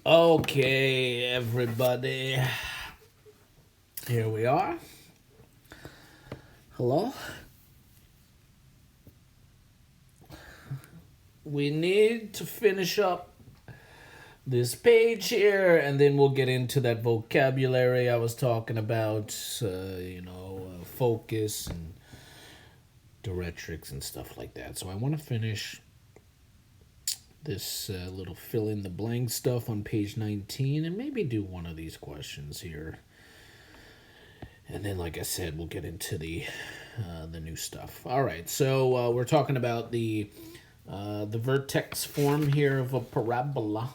Okay, everybody. Here we are. Hello? We need to finish up this page here, and then we'll get into that vocabulary I was talking about, focus and directrix and stuff like that. So I want to finish this little fill-in-the-blank stuff on page 19 and maybe do one of these questions here. And then, like I said, we'll get into the new stuff. All right, so we're talking about the vertex form here of a parabola.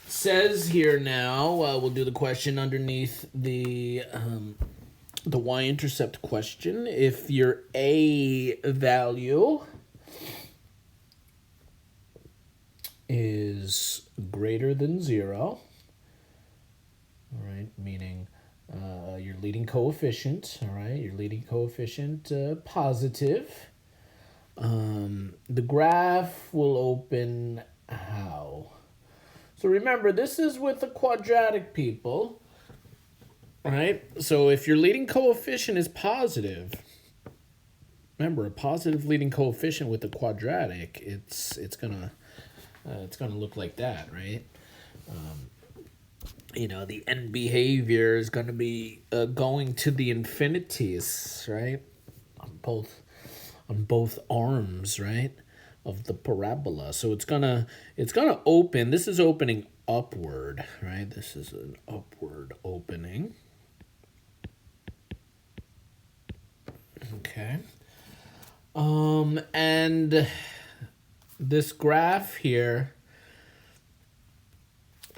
Says here now, we'll do the question underneath the y-intercept question. If your a value is greater than 0, all right, meaning your leading coefficient, all right, your leading coefficient positive, the graph will open how? So remember, this is with the quadratic, people, all right? So if your leading coefficient is positive, remember, a positive leading coefficient with the quadratic, it's gonna look like that, right? The end behavior is going to be going to the infinities, right? On both arms, right, of the parabola. So it's gonna open. This is opening upward, right? This is an upward opening. Okay. And this graph here.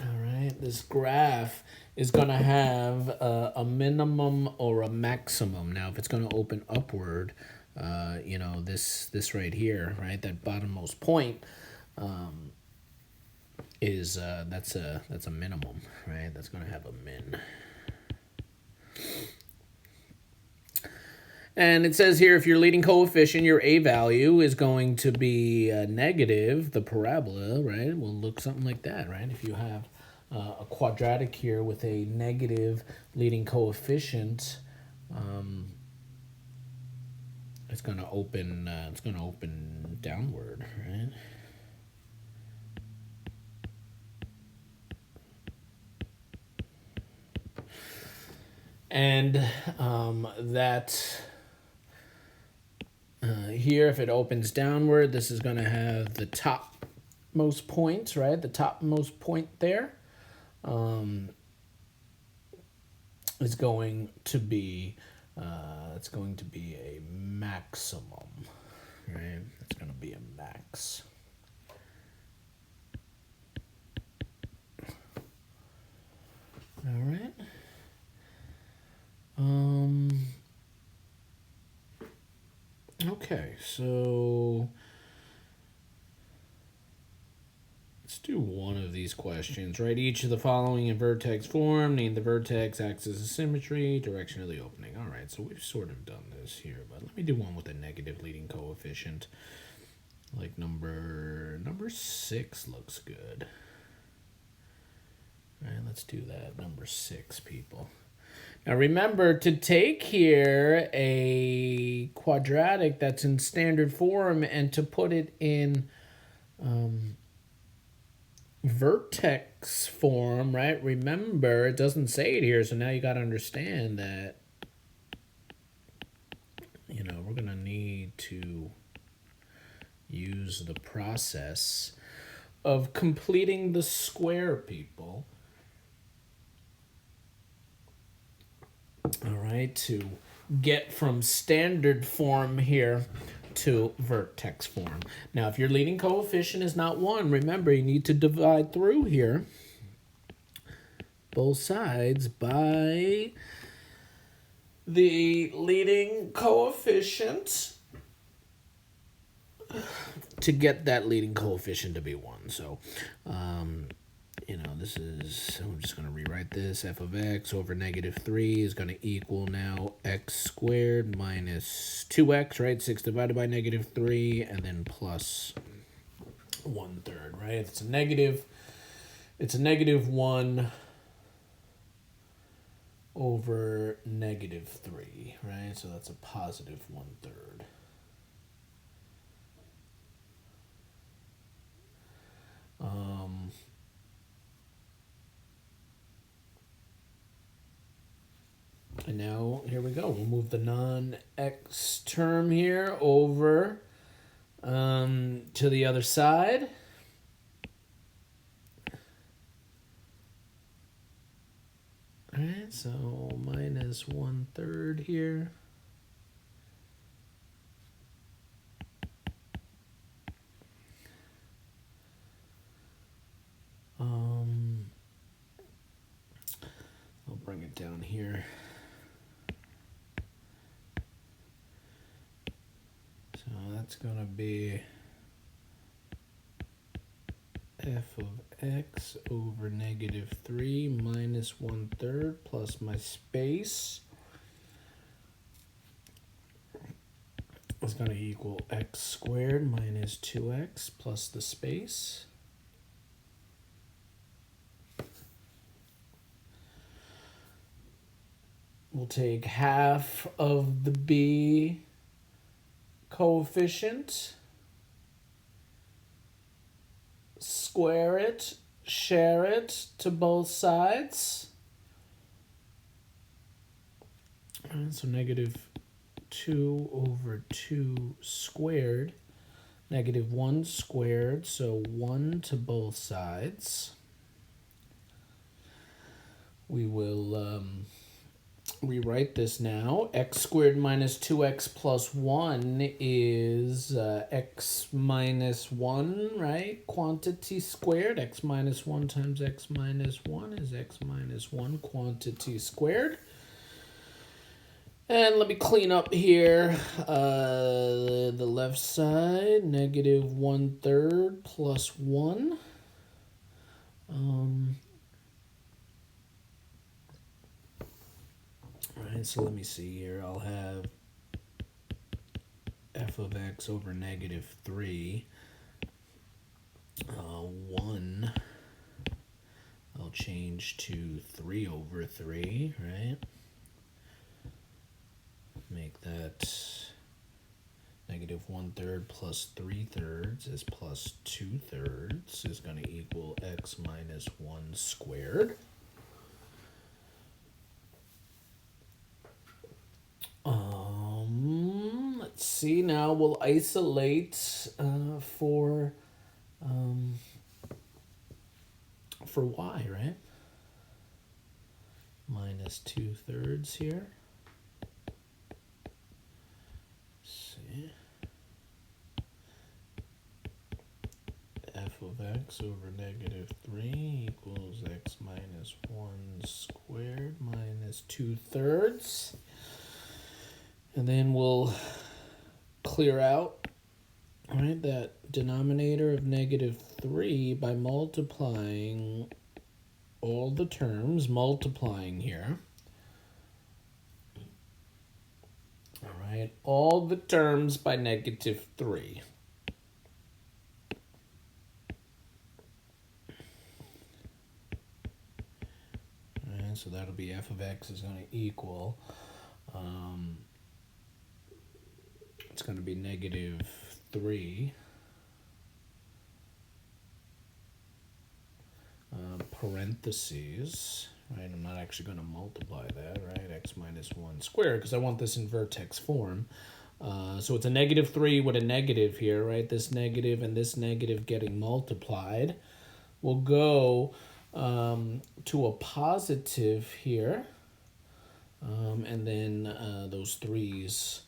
All right, this graph is going to have a minimum or a maximum. Now, if it's going to open upward, this right here, right, that bottommost point, is that's a minimum, right? That's going to have a min. And it says here, if your leading coefficient, your a value, is going to be negative, the parabola, right, will look something like that, right? If you have a quadratic here with a negative leading coefficient, it's going to open. It's going to open downward, right? And that. Here, if it opens downward, this is going to have the topmost point, right? The topmost point there is going to be it's going to be a maximum, right? It's going to be a max. All right. Okay, so let's do one of these questions. Write each of the following in vertex form. Name the vertex, axis of symmetry, direction of the opening. All right, so we've sort of done this here, but let me do one with a negative leading coefficient. Like number 6 looks good. All right, let's do that. Number 6, people. Now remember to take here a quadratic that's in standard form and to put it in vertex form, right? Remember, it doesn't say it here, so now you got to understand that, we're going to need to use the process of completing the square, people. All right, to get from standard form here to vertex form. Now, if your leading coefficient is not 1, remember you need to divide through here both sides by the leading coefficient to get that leading coefficient to be 1. So, this is, I'm just going to rewrite this. F of x over negative 3 is going to equal now x squared minus 2x, right? 6 divided by negative 3, and then plus 1/3, right? It's a negative 1 over -3, right? So that's a positive 1/3. And now, here we go. We'll move the non-x term here over to the other side. All right, so minus 1/3 here. I'll bring it down here. So that's going to be f of x over -3 minus 1/3 plus my space is going to equal x squared minus 2x plus the space. We'll take half of the b coefficient, square it, share it to both sides. And so -2 over 2 squared, -1 squared, so 1 to both sides. We will rewrite this now. X squared minus 2x plus 1 is x minus 1, right? Quantity squared. X minus 1 times x minus 1 is x minus 1 quantity squared. And let me clean up here the left side. -1/3 plus 1. Alright, so let me see here. I'll have f of x over -3. 1 I'll change to 3 over 3, right? Make that -1/3 plus 3/3 is plus 2/3 is going to equal x minus 1 squared. Let's see, now we'll isolate for y, right? Minus 2/3 here. Let's see. F of x over -3 equals x minus 1 squared minus 2/3. And then we'll clear out, right, that denominator of -3 by multiplying all the terms, multiplying here. All right, all the terms by -3. All right, so that'll be f of x is going to equal it's going to be -3 parentheses, right? I'm not actually going to multiply that, right? X minus 1 squared, because I want this in vertex form. So it's a -3 with a negative here, right? This negative and this negative getting multiplied. We'll go to a positive here, and then those 3's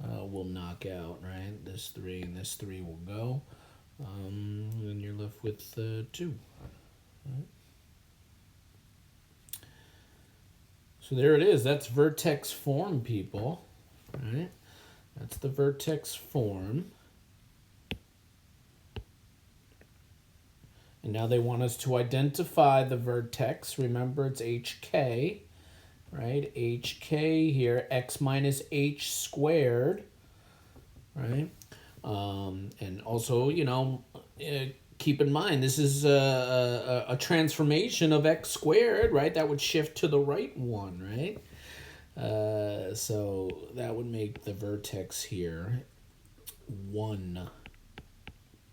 will knock out, right? This 3 and this 3 will go, and you're left with 2. Right? So there it is. That's vertex form, people. Right? That's the vertex form. And now they want us to identify the vertex. Remember, it's HK. Right, HK here, x minus h squared, right? And also, you know, keep in mind, this is a transformation of x squared, right? That would shift to the right one, right? So that would make the vertex here 1,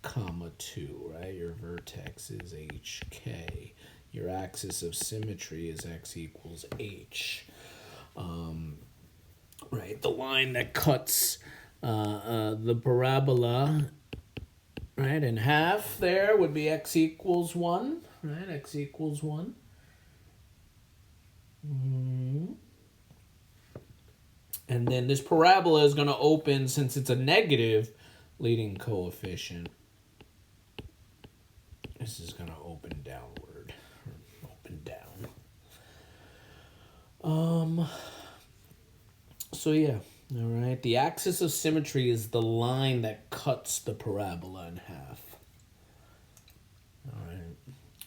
2, right? Your vertex is HK. Your axis of symmetry is x equals h. Right, the line that cuts the parabola, right, in half there would be x equals 1, right? X equals 1. And then this parabola is going to open, since it's a negative leading coefficient. This is going to open downward, or open down. So yeah, all right. The axis of symmetry is the line that cuts the parabola in half. All right.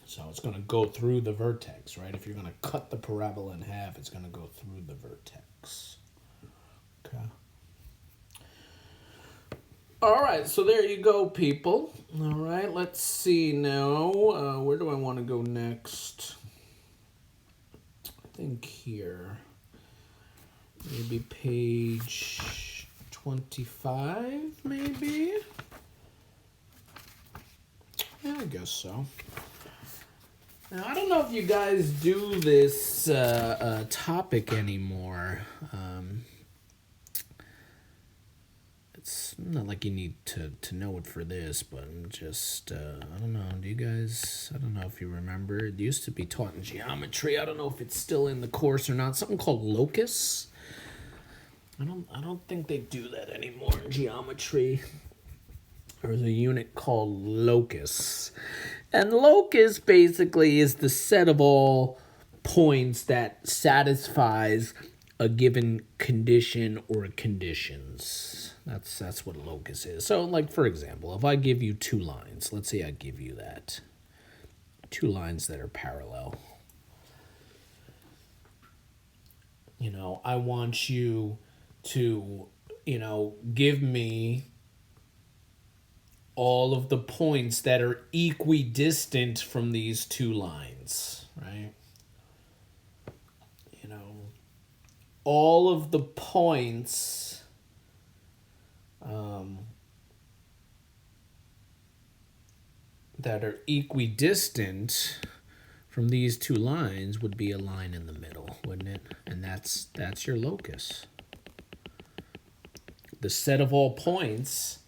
So it's going to go through the vertex, right? If you're going to cut the parabola in half, it's going to go through the vertex. Okay. All right, so there you go, people. All right, let's see now. Where do I want to go next? I think here. Maybe page 25, maybe? Yeah, I guess so. Now, I don't know if you guys do this topic anymore. It's not like you need to know it for this, but I'm just, I don't know. Do you guys, I don't know if you remember. It used to be taught in geometry. I don't know if it's still in the course or not. Something called locus. I don't think they do that anymore in geometry. There's a unit called locus. And locus basically is the set of all points that satisfies a given condition or conditions. That's what locus is. So, like, for example, if I give you 2 lines, let's say I give you that. 2 lines that are parallel. You know, I want you to, give me all of the points that are equidistant from these 2 lines, right? All of the points that are equidistant from these 2 lines would be a line in the middle, wouldn't it? And that's your locus. The set of all points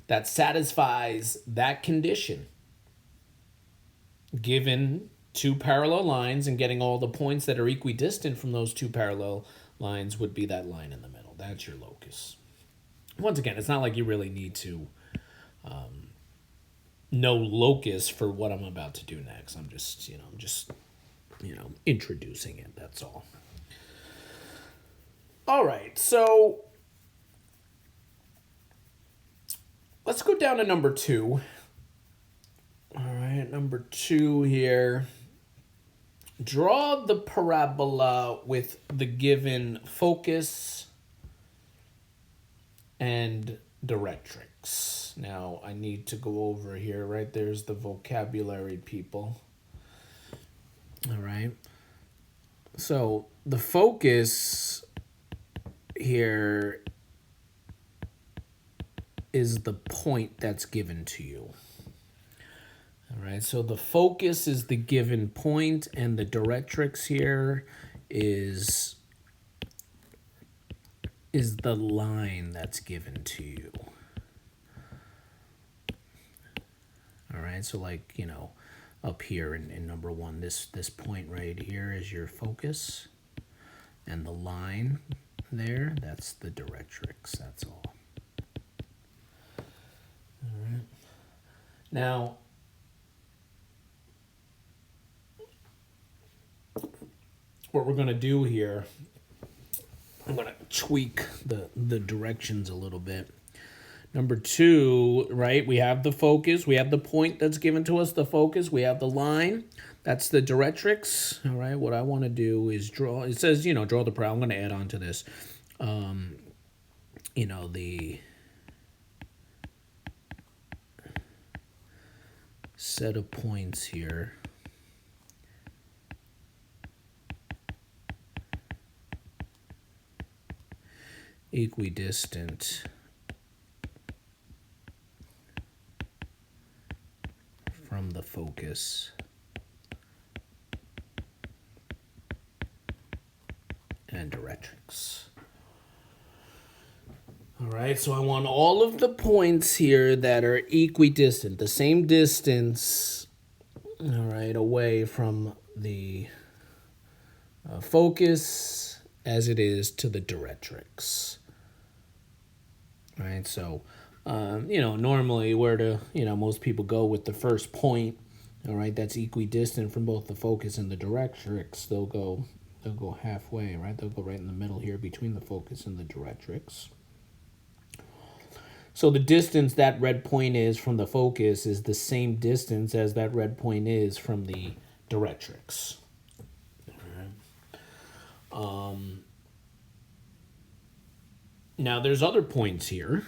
that satisfies that condition, given 2 parallel lines, and getting all the points that are equidistant from those 2 parallel lines would be that line in the middle. That's your locus. Once again, it's not like you really need to know locus for what I'm about to do next. I'm just introducing it. That's all. All right, so let's go down to number 2. All right, number 2 here. Draw the parabola with the given focus and directrix. Now, I need to go over here, right? There's the vocabulary, people. All right. So, the focus here is the point that's given to you. All right, so the focus is the given point, and the directrix here is the line that's given to you. All right, so like, up here in number 1, this point right here is your focus, and the line there, that's the directrix, that's all. All right. Now, what we're going to do here, I'm going to tweak the directions a little bit. Number 2, right, we have the focus. We have the point that's given to us, the focus. We have the line. That's the directrix. All right, what I want to do is draw. It says, draw the parabola. I'm going to add on to this. set of points here equidistant from the focus and directrix. All right, so I want all of the points here that are equidistant, the same distance, all right, away from the focus as it is to the directrix. All right, so, normally where to, most people go with the first point, all right, that's equidistant from both the focus and the directrix. They'll go halfway, right? They'll go right in the middle here between the focus and the directrix. So the distance that red point is from the focus is the same distance as that red point is from the directrix. Now there's other points here,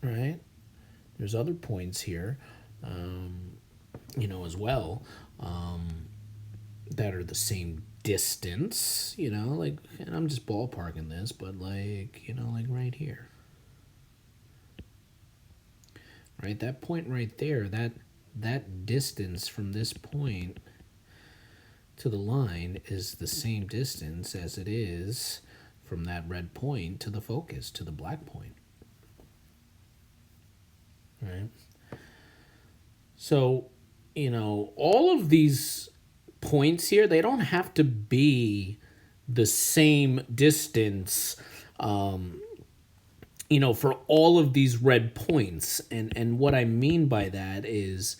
right? There's other points here, as well, that are the same distance, and I'm just ballparking this, but like right here. Right, that point right there, that distance from this point to the line is the same distance as it is from that red point to the focus, to the black point. Right? So, all of these points here, they don't have to be the same distance for all of these red points. And what I mean by that is,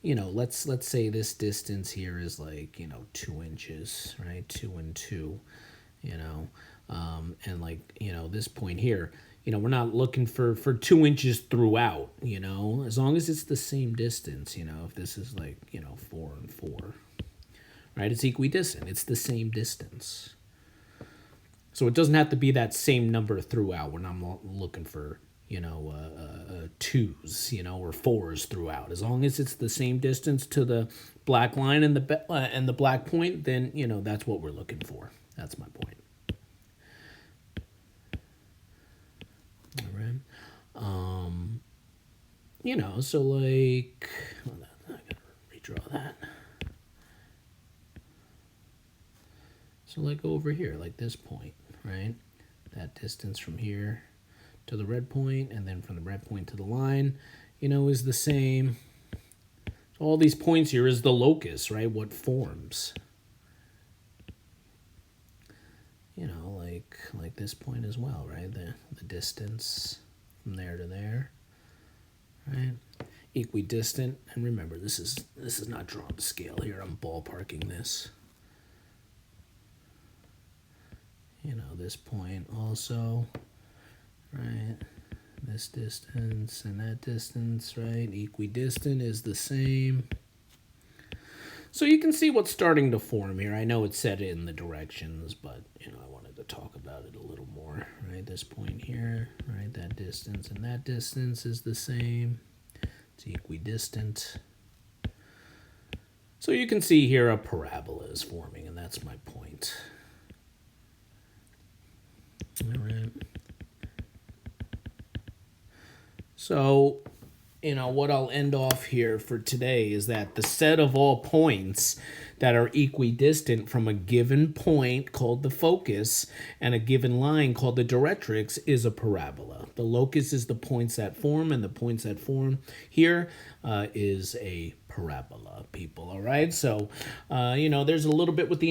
let's say this distance here is like, 2 inches, right? 2 and 2, and like, this point here, we're not looking for 2 inches throughout, as long as it's the same distance, if this is like, 4 and 4, right? It's equidistant. It's the same distance. So it doesn't have to be that same number throughout when I'm looking for, 2s, or 4s throughout. As long as it's the same distance to the black line and the black point, then, that's what we're looking for. That's my point. All right. So like, hold on, I gotta redraw that. So like over here, like this point, right? That distance from here to the red point, and then from the red point to the line, is the same. So all these points here is the locus, right? What forms. Like this point as well, right? The distance from there to there, right? Equidistant, and remember, this is not drawn to scale here. I'm ballparking this. This point also, right? This distance and that distance, right? Equidistant is the same. So you can see what's starting to form here. I know it said it in the directions, but, I wanted to talk about it a little more, right? This point here, right? That distance and that distance is the same. It's equidistant. So you can see here a parabola is forming, and that's my point. All right. So, what I'll end off here for today is that the set of all points that are equidistant from a given point called the focus and a given line called the directrix is a parabola. The locus is the points that form, and the points that form here is a parabola, people. All right. So, there's a little bit with the